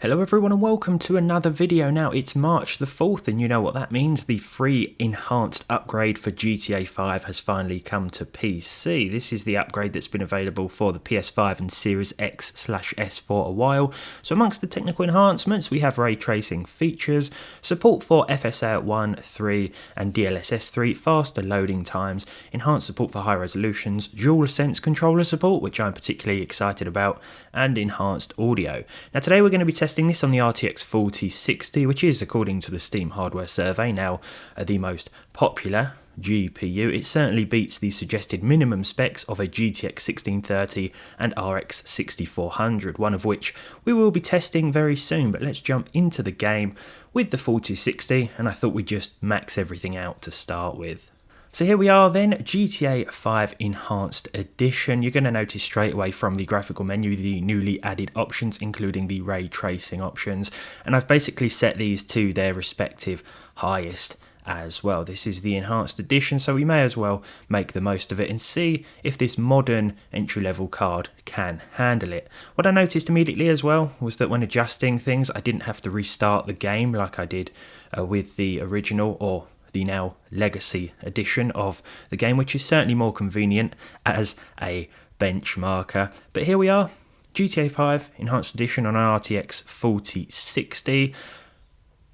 Hello everyone and welcome to another video. Now it's March the 4th and you know what that means. The free enhanced upgrade for GTA 5 has finally come to PC. This is the upgrade that's been available for the PS5 and Series X/S for a while. So amongst the technical enhancements we have ray tracing features, support for FSR 1, 3 and DLSS 3, faster loading times, enhanced support for high resolutions, DualSense controller support, which I'm particularly excited about, and enhanced audio. Now today we're going to be testing this on the RTX 4060, which is, according to the Steam hardware survey, now the most popular GPU. It certainly beats the suggested minimum specs of a GTX 1630 and RX 6400, one of which we will be testing very soon. But let's jump into the game with the 4060, and I thought we'd just max everything out to start with. So here we are then, GTA 5 Enhanced Edition. You're going to notice straight away from the graphical menu the newly added options, including the ray tracing options, and I've basically set these to their respective highest as well. This is the Enhanced Edition, so we may as well make the most of it and see if this modern entry-level card can handle it. What I noticed immediately as well was that when adjusting things, I didn't have to restart the game like I did with the original or the now legacy edition of the game, which is certainly more convenient as a benchmarker. But here we are, GTA 5 Enhanced Edition on an RTX 4060.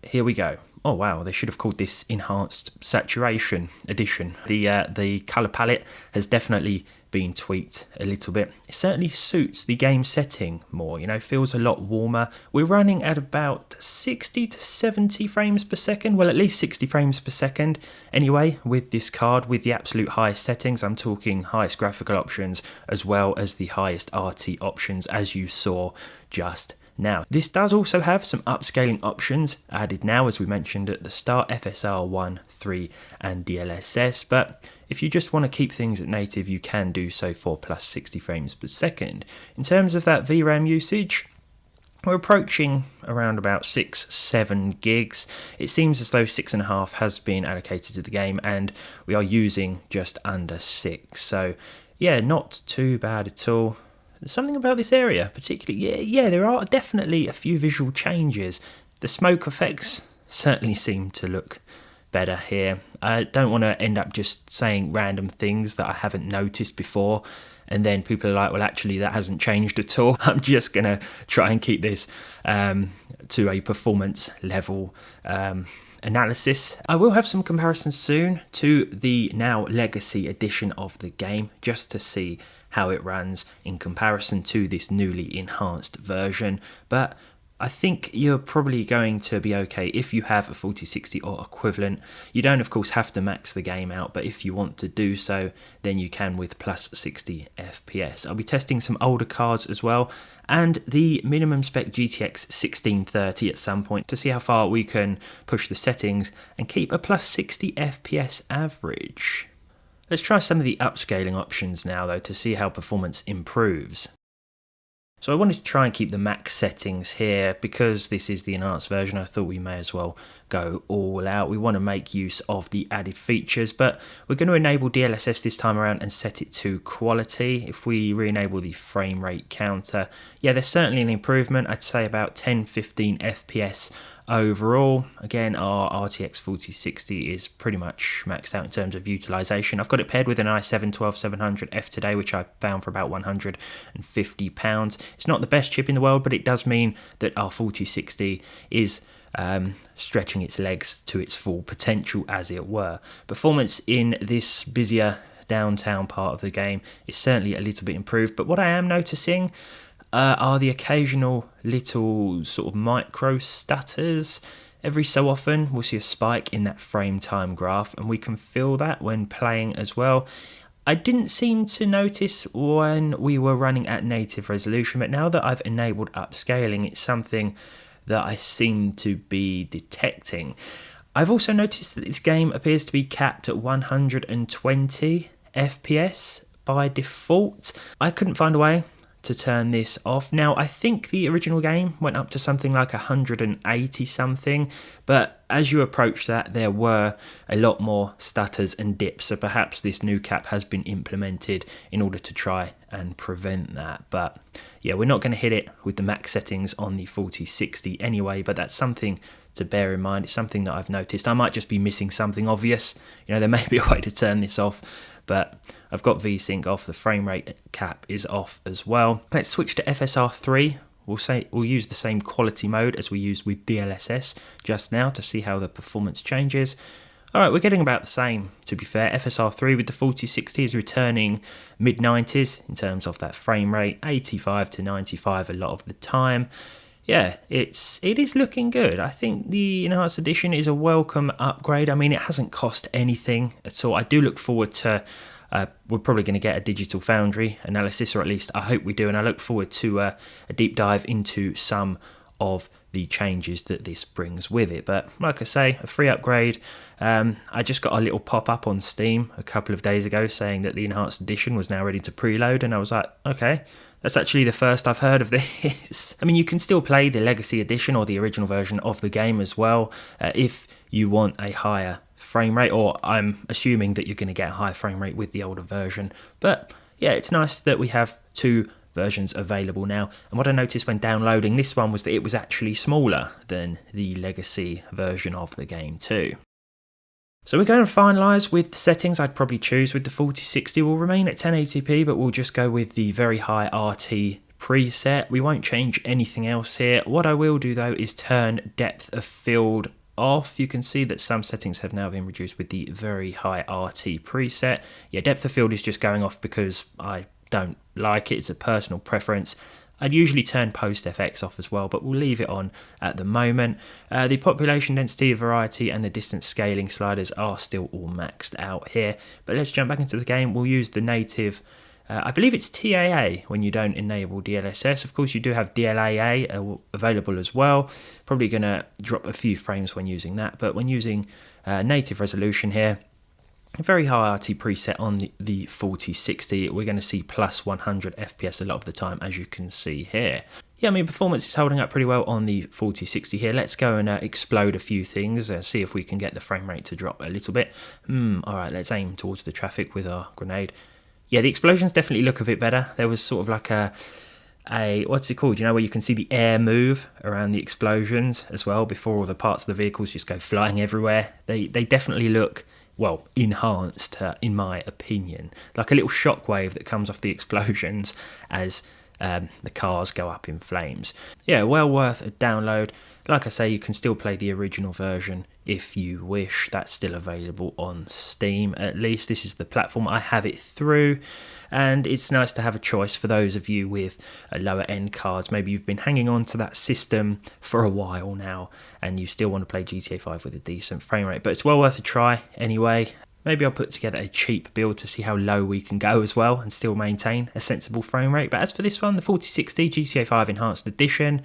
Here we go. Oh wow, they should have called this Enhanced Saturation Edition. The colour palette has definitely been tweaked a little bit. It certainly suits the game setting more, you know, feels a lot warmer. We're running at about 60 to 70 frames per second, well at least 60 frames per second anyway with this card, with the absolute highest settings. I'm talking highest graphical options as well as the highest RT options, as you saw just now. This does also have some upscaling options added now, as we mentioned at the start, FSR 1, 3 and DLSS, but if you just want to keep things at native you can do so for plus 60 frames per second. In terms of that VRAM usage, we're approaching around about 6-7 gigs. It seems as though 6.5 has been allocated to the game and we are using just under 6, so yeah, not too bad at all. Something about this area particularly, yeah, there are definitely a few visual changes. The smoke effects certainly seem to look better here. I don't want to end up just saying random things that I haven't noticed before and then people are like, well actually that hasn't changed at all. I'm just going to try and keep this to a performance level analysis. I will have some comparisons soon to the now legacy edition of the game, just to see how it runs in comparison to this newly enhanced version, but I think you're probably going to be okay if you have a 4060 or equivalent. You don't of course have to max the game out, but if you want to do so then you can with plus 60 FPS. I'll be testing some older cards as well and the minimum spec GTX 1630 at some point to see how far we can push the settings and keep a plus 60 FPS average. Let's try some of the upscaling options now though to see how performance improves. So I wanted to try and keep the max settings here because this is the enhanced version. I thought we may as well go all out. We want to make use of the added features, but we're going to enable DLSS this time around and set it to quality. If we re-enable the frame rate counter, yeah, there's certainly an improvement. I'd say about 10-15 FPS overall. Again, our RTX 4060 is pretty much maxed out in terms of utilization. I've got it paired with an i7-12700F today, which I found for about £150. It's not the best chip in the world, but it does mean that our 4060 is stretching its legs to its full potential, as it were. Performance in this busier downtown part of the game is certainly a little bit improved, but what I am noticing are the occasional little sort of micro stutters. Every so often we'll see a spike in that frame time graph and we can feel that when playing as well. I didn't seem to notice when we were running at native resolution, but now that I've enabled upscaling, it's something that I seem to be detecting. I've also noticed that this game appears to be capped at 120 FPS by default. I couldn't find a way to turn this off. Now, I think the original game went up to something like 180 something, but as you approach that, there were a lot more stutters and dips, so perhaps this new cap has been implemented in order to try and prevent that. But yeah, we're not going to hit it with the max settings on the 4060 anyway, but that's something to bear in mind. It's something that I've noticed. I might just be missing something obvious. You know, there may be a way to turn this off, but I've got VSync off. The frame rate cap is off as well. Let's switch to FSR 3. We'll use the same quality mode as we used with DLSS just now to see how the performance changes. Alright, we're getting about the same, to be fair. FSR 3 with the 4060 is returning mid-90s in terms of that frame rate, 85 to 95 a lot of the time. Yeah, it is looking good. I think the Enhanced Edition is a welcome upgrade. I mean, it hasn't cost anything at all. I do look forward to, we're probably going to get a Digital Foundry analysis, or at least I hope we do, and I look forward to a deep dive into some of the changes that this brings with it. But like I say, a free upgrade. I just got a little pop-up on Steam a couple of days ago saying that the Enhanced Edition was now ready to preload, and I was like, okay, that's actually the first I've heard of this. I mean, you can still play the Legacy Edition or the original version of the game as well if you want a higher frame rate, or I'm assuming that you're going to get a higher frame rate with the older version. But yeah, it's nice that we have two versions available now. And what I noticed when downloading this one was that it was actually smaller than the Legacy version of the game too. So we're going to finalise with settings. I'd probably choose with the 4060. We'll remain at 1080p, but we'll just go with the very high RT preset. We won't change anything else here. What I will do though is turn depth of field off. You can see that some settings have now been reduced with the very high RT preset. Yeah, depth of field is just going off because I don't like it. It's a personal preference. I'd usually turn Post FX off as well, but we'll leave it on at the moment. The population density, variety, and the distance scaling sliders are still all maxed out here. But let's jump back into the game. We'll use the native, I believe it's TAA when you don't enable DLSS. Of course, you do have DLAA available as well. Probably going to drop a few frames when using that, but when using native resolution here, a very high RT preset on the 4060, we're going to see plus 100 FPS a lot of the time, as you can see here. Yeah, I mean, performance is holding up pretty well on the 4060 here. Let's go and explode a few things, see if we can get the frame rate to drop a little bit. Alright, let's aim towards the traffic with our grenade. Yeah, the explosions definitely look a bit better. There was sort of like a what's it called, you know, where you can see the air move around the explosions as well before all the parts of the vehicles just go flying everywhere. They definitely look, well, enhanced in my opinion, like a little shockwave that comes off the explosions as the cars go up in flames. Yeah, well worth a download. Like I say, you can still play the original version if you wish. That's still available on Steam. At least this is the platform I have it through, and it's nice to have a choice for those of you with lower end cards. Maybe you've been hanging on to that system for a while now and you still want to play GTA 5 with a decent frame rate, but it's well worth a try anyway. Maybe I'll put together a cheap build to see how low we can go as well and still maintain a sensible frame rate. But as for this one, the 4060 GTA 5 Enhanced Edition,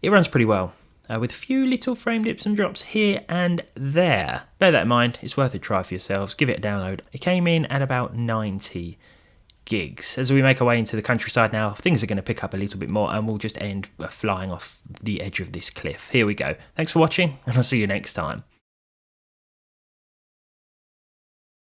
it runs pretty well, with a few little frame dips and drops here and there. Bear that in mind, it's worth a try for yourselves. Give it a download. It came in at about 90 gigs. As we make our way into the countryside now, things are going to pick up a little bit more and we'll just end flying off the edge of this cliff. Here we go. Thanks for watching, and I'll see you next time.